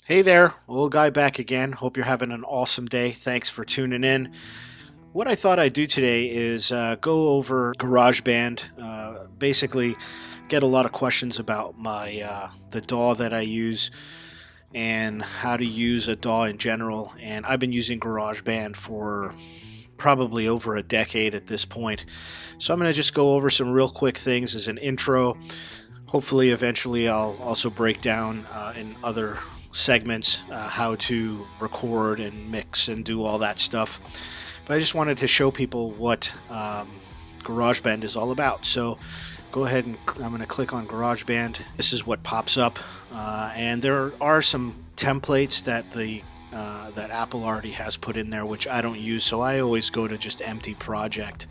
Hey there, old guy back again. Hope you're having an awesome day. Thanks for tuning in. What I thought I'd do today is go over GarageBand. Basically, get a lot of questions about my the DAW that I use and how to use a DAW in general. And I've been using GarageBand for probably over a decade at this point. So I'm going to just go over some real quick things as an intro. Hopefully, eventually, I'll also break down in other segments how to record and mix and do all that stuff. But I just wanted to show people what GarageBand is all about. So go ahead and I'm going to click on GarageBand. This is what pops up, and there are some templates that that Apple already has put in there, which I don't use. So I always go to just empty project.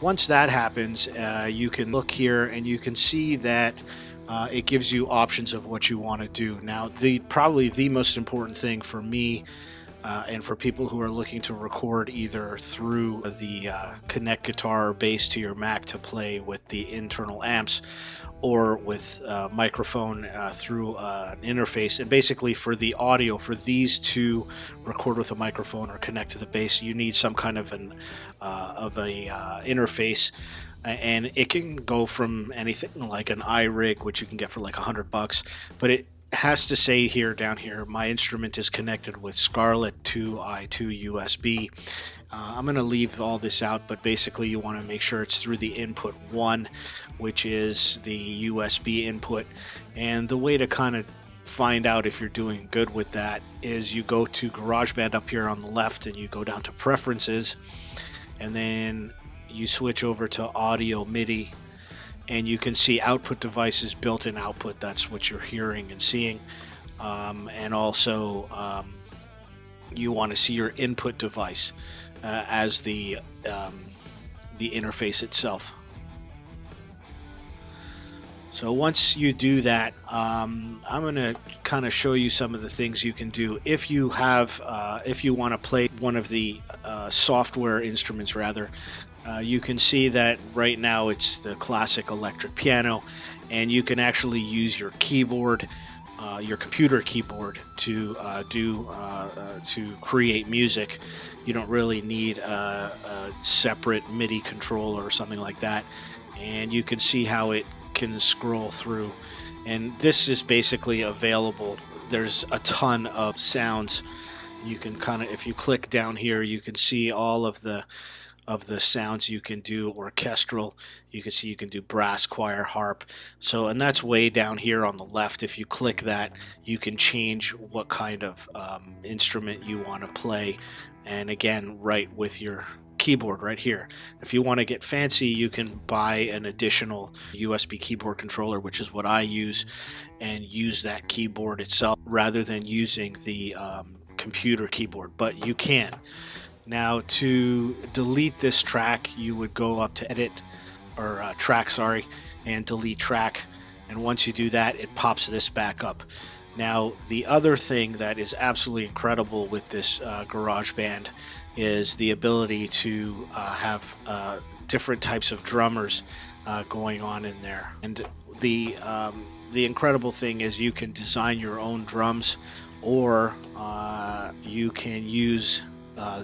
Once that happens, you can look here and you can see that it gives you options of what you want to do. Now, probably the most important thing for me and for people who are looking to record either through the Connect Guitar or bass to your Mac to play with the internal amps, or with microphone through an interface. And basically for the audio, for these to record with a microphone or connect to the bass, you need some kind of an interface. And it can go from anything like an iRig, which you can get for like $100, but it has to say here, down here, my instrument is connected with Scarlett 2i2 USB. I'm going to leave all this out, but basically you want to make sure it's through the input 1, which is the USB input. And the way to kind of find out if you're doing good with that is you go to GarageBand up here on the left and you go down to Preferences, and then you switch over to Audio MIDI, and you can see output devices, built-in output. That's what you're hearing and seeing. And also you want to see your input device as the interface itself. So once you do that, I'm going to kind of show you some of the things you can do if you have, if you want to play one of the software instruments rather. You can see that right now it's the classic electric piano, and you can actually use your keyboard, your computer keyboard, to to create music. You don't really need a separate MIDI controller or something like that, and you can see how it can scroll through. And this is basically available. There's a ton of sounds. You can kind of, if you click down here, you can see all of the sounds you can do. Orchestral, you can see you can do brass, choir, harp. So, and that's way down here on the left. If you click that, you can change what kind of instrument you want to play, and again, right with your keyboard right here. If you want to get fancy, you can buy an additional USB keyboard controller, which is what I use, and use that keyboard itself rather than using the computer keyboard, but you can. Now, to delete this track, you would go up to Edit, or Track, sorry, and Delete Track. And once you do that, it pops this back up. Now, the other thing that is absolutely incredible with this GarageBand is the ability to have different types of drummers going on in there. And the incredible thing is you can design your own drums, or you can use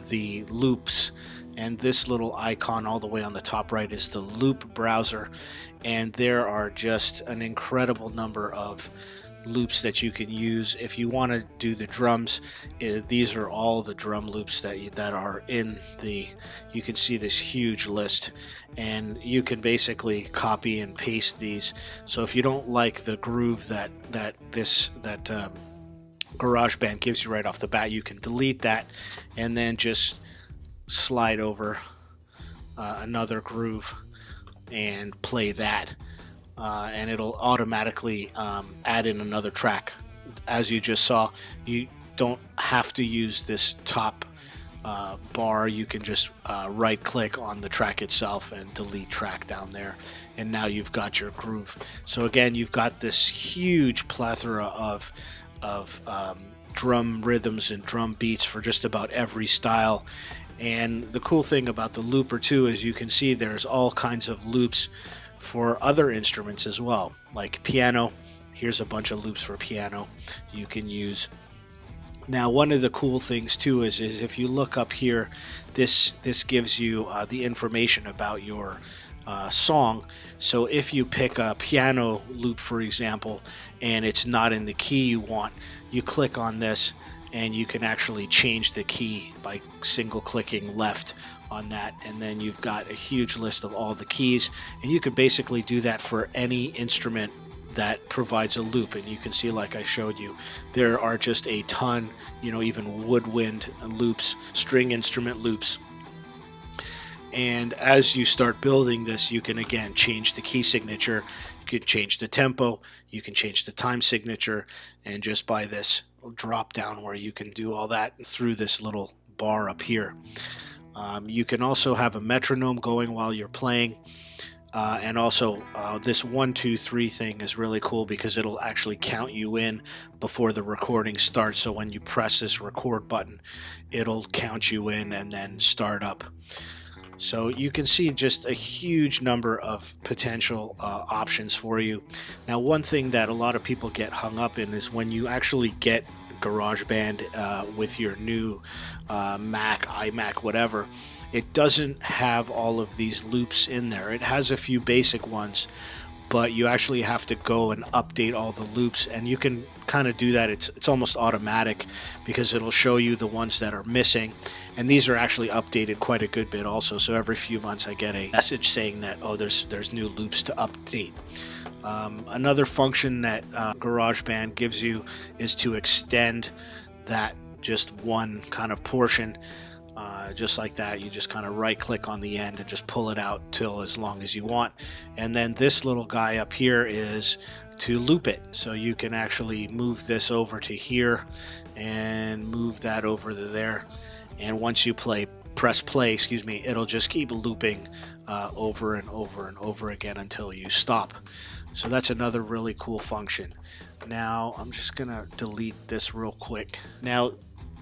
the loops. And this little icon all the way on the top right is the loop browser, and there are just an incredible number of loops that you can use if you want to do the drums. These are all the drum loops that are in the, you can see this huge list, and you can basically copy and paste these. So if you don't like the groove that GarageBand gives you right off the bat, you can delete that and then just slide over another groove and play that, and it'll automatically add in another track. As you just saw, you don't have to use this top bar. You can just right click on the track itself and delete track down there, and now you've got your groove. So again, you've got this huge plethora of drum rhythms and drum beats for just about every style. And the cool thing about the looper too is you can see there's all kinds of loops for other instruments as well, like piano. Here's a bunch of loops for piano you can use. Now, one of the cool things too is if you look up here, this gives you the information about your song. So if you pick a piano loop, for example, and it's not in the key you want, you click on this and you can actually change the key by single clicking left on that, and then you've got a huge list of all the keys, and you could basically do that for any instrument that provides a loop. And you can see, like I showed you, there are just a ton, even woodwind loops, string instrument loops. And as you start building this, you can again change the key signature, you can change the tempo, you can change the time signature, and just by this drop down where you can do all that through this little bar up here. You can also have a metronome going while you're playing. And also this 1, 2, 3 thing is really cool because it'll actually count you in before the recording starts. So when you press this record button, it'll count you in and then start up. So you can see just a huge number of potential options for you. Now, one thing that a lot of people get hung up in is when you actually get Garageband with your new Mac, iMac, whatever, it doesn't have all of these loops in there. It has a few basic ones, but you actually have to go and update all the loops, and you can kind of do that. It's almost automatic because it'll show you the ones that are missing, and these are actually updated quite a good bit also. So every few months I get a message saying that, oh, there's new loops to update. Another function that GarageBand gives you is to extend that just one kind of portion. Just like that, you just kind of right click on the end and just pull it out till as long as you want. And then this little guy up here is to loop it, so you can actually move this over to here and move that over to there, and once you press play, it'll just keep looping over and over and over again until you stop. So that's another really cool function. Now I'm just gonna delete this real quick. Now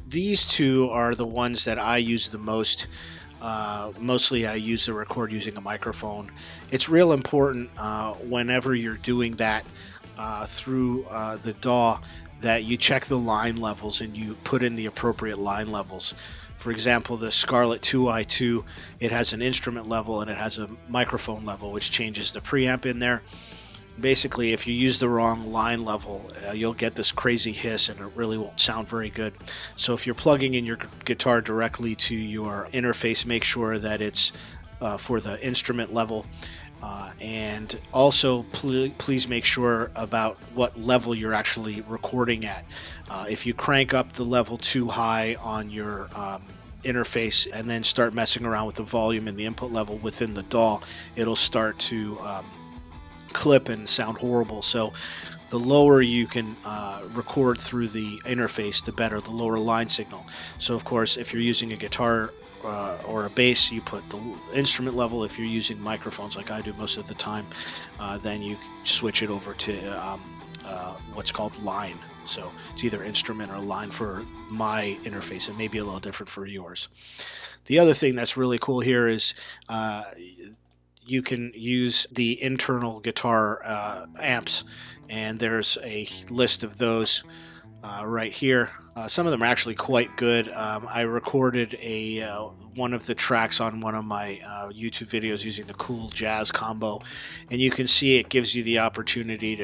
these two are the ones that I use the most. Mostly I use the record using a microphone. It's real important whenever you're doing that through the DAW that you check the line levels and you put in the appropriate line levels. For example, the Scarlett 2i2, it has an instrument level and it has a microphone level, which changes the preamp in there. Basically, if you use the wrong line level, you'll get this crazy hiss and it really won't sound very good. So if you're plugging in your guitar directly to your interface, make sure that it's for the instrument level. And also, please make sure about what level you're actually recording at. If you crank up the level too high on your interface and then start messing around with the volume and the input level within the DAW, it'll start to clip and sound horrible. So the lower you can record through the interface, the better, the lower line signal. So of course, if you're using a guitar or a bass, you put the instrument level. If you're using microphones like I do most of the time, then you switch it over to what's called line. So it's either instrument or line for my interface, and maybe a little different for yours. The other thing that's really cool here is you can use the internal guitar amps, and there's a list of those right here. Some of them are actually quite good. I recorded one of the tracks on one of my YouTube videos using the Cool Jazz combo, and you can see it gives you the opportunity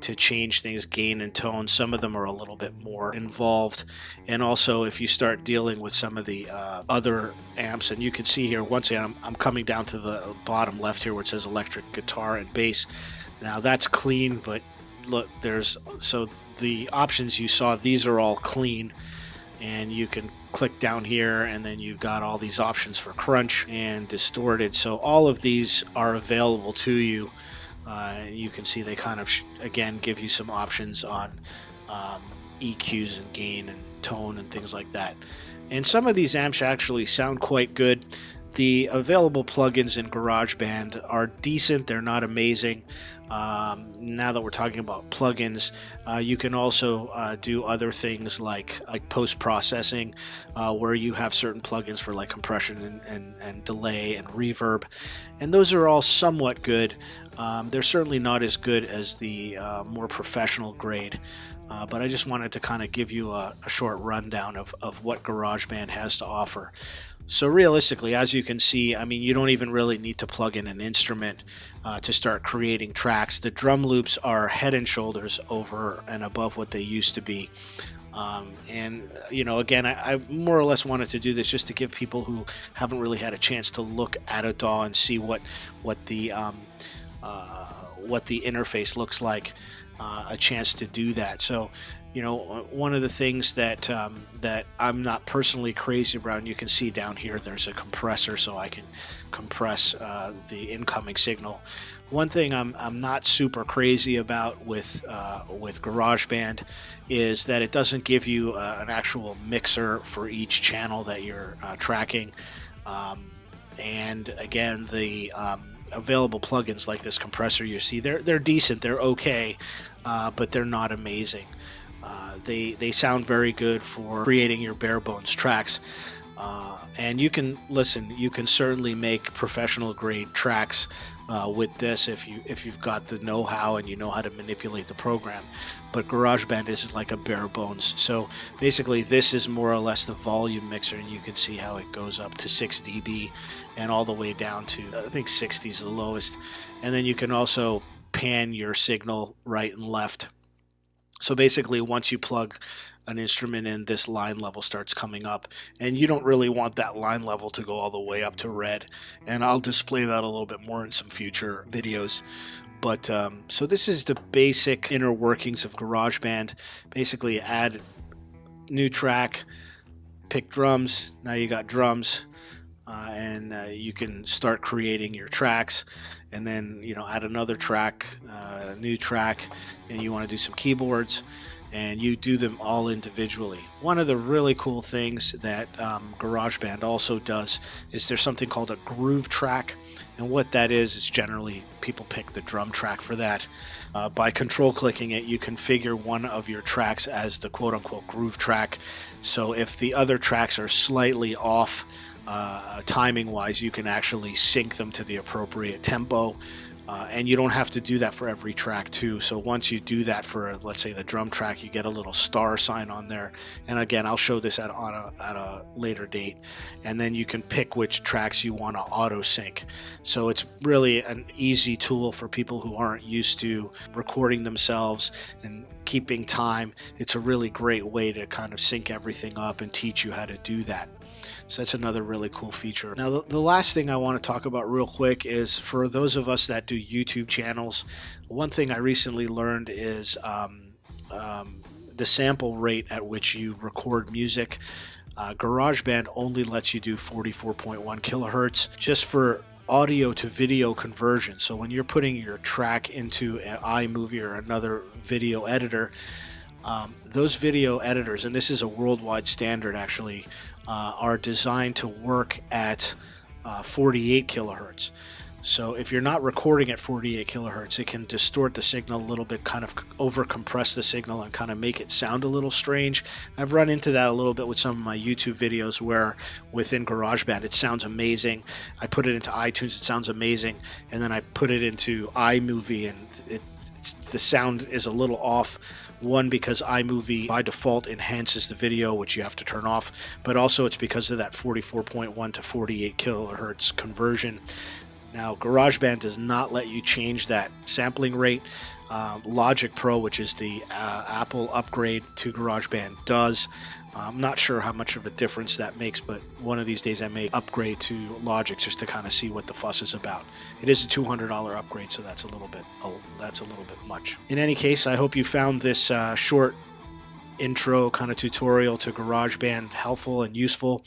to change things, gain and tone. Some of them are a little bit more involved, and also if you start dealing with some of the other amps, and you can see here once again I'm coming down to the bottom left here where it says electric guitar and bass. Now that's clean, but look, so the options you saw, these are all clean, and you can click down here and then you've got all these options for crunch and distorted. So all of these are available to you. You can see they kind of again give you some options on EQs and gain and tone and things like that. And some of these amps actually sound quite good. The available plugins in GarageBand are decent. They're not amazing. Now that we're talking about plugins, you can also do other things like post-processing, where you have certain plugins for like compression and delay and reverb, and those are all somewhat good. They're certainly not as good as the more professional grade, but I just wanted to kind of give you a short rundown of what GarageBand has to offer. So realistically, as you can see, I mean, you don't even really need to plug in an instrument to start creating tracks. The drum loops are head and shoulders over and above what they used to be. And you know, again, I more or less wanted to do this just to give people who haven't really had a chance to look at a DAW and see what the interface looks like, a chance to do that. So, you know, one of the things that that I'm not personally crazy about, and you can see down here, there's a compressor, so I can compress the incoming signal. One thing I'm not super crazy about with GarageBand is that it doesn't give you an actual mixer for each channel that you're tracking. And again, the available plugins like this compressor you see, they're decent, they're okay, but they're not amazing. They sound very good for creating your bare bones tracks, and you can certainly make professional grade tracks with this if you've got the know-how and you know how to manipulate the program. But GarageBand is like a bare bones. So basically, this is more or less the volume mixer, and you can see how it goes up to 6 dB and all the way down to, I think, 60 is the lowest. And then you can also pan your signal right and left. So basically, once you plug an instrument in, this line level starts coming up, and you don't really want that line level to go all the way up to red, and I'll display that a little bit more in some future videos. But so this is the basic inner workings of GarageBand. Basically, add new track, pick drums. Now you got drums, and you can start creating your tracks. And then, you know, add another track, new track, and you want to do some keyboards, and you do them all individually. One of the really cool things that GarageBand also does is there's something called a groove track, and what that is generally people pick the drum track for that. By control clicking it, you configure one of your tracks as the quote-unquote groove track. So if the other tracks are slightly off timing wise, you can actually sync them to the appropriate tempo, and you don't have to do that for every track too. So once you do that for, let's say, the drum track, you get a little star sign on there, and again, I'll show this at a later date, and then you can pick which tracks you want to auto sync. So it's really an easy tool for people who aren't used to recording themselves and keeping time. It's a really great way to kind of sync everything up and teach you how to do that. So that's another really cool feature. Now, the last thing I want to talk about real quick is for those of us that do YouTube channels, one thing I recently learned is the sample rate at which you record music. GarageBand only lets you do 44.1 kilohertz just for audio to video conversion. So when you're putting your track into an iMovie or another video editor, those video editors, and this is a worldwide standard actually, are designed to work at 48 kilohertz. So if you're not recording at 48 kilohertz, it can distort the signal a little bit, kind of over compress the signal and kind of make it sound a little strange. I've run into that a little bit with some of my YouTube videos where within GarageBand it sounds amazing. I put it into iTunes, it sounds amazing, and then I put it into iMovie and the sound is a little off. One, because iMovie by default enhances the video, which you have to turn off, but also it's because of that 44.1 to 48 kilohertz conversion. Now, GarageBand does not let you change that sampling rate. Logic Pro, which is the Apple upgrade to GarageBand, does. I'm not sure how much of a difference that makes, but one of these days I may upgrade to Logic just to kind of see what the fuss is about. It is a $200 upgrade, so that's a little bit much. In any case, I hope you found this short intro kind of tutorial to GarageBand helpful and useful.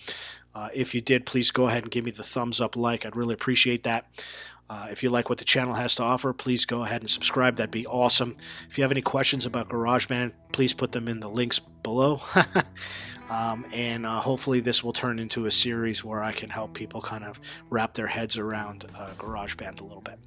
If you did, please go ahead and give me the thumbs up like. I'd really appreciate that. If you like what the channel has to offer, please go ahead and subscribe. That'd be awesome. If you have any questions about GarageBand, please put them in the links below. and hopefully this will turn into a series where I can help people kind of wrap their heads around GarageBand a little bit.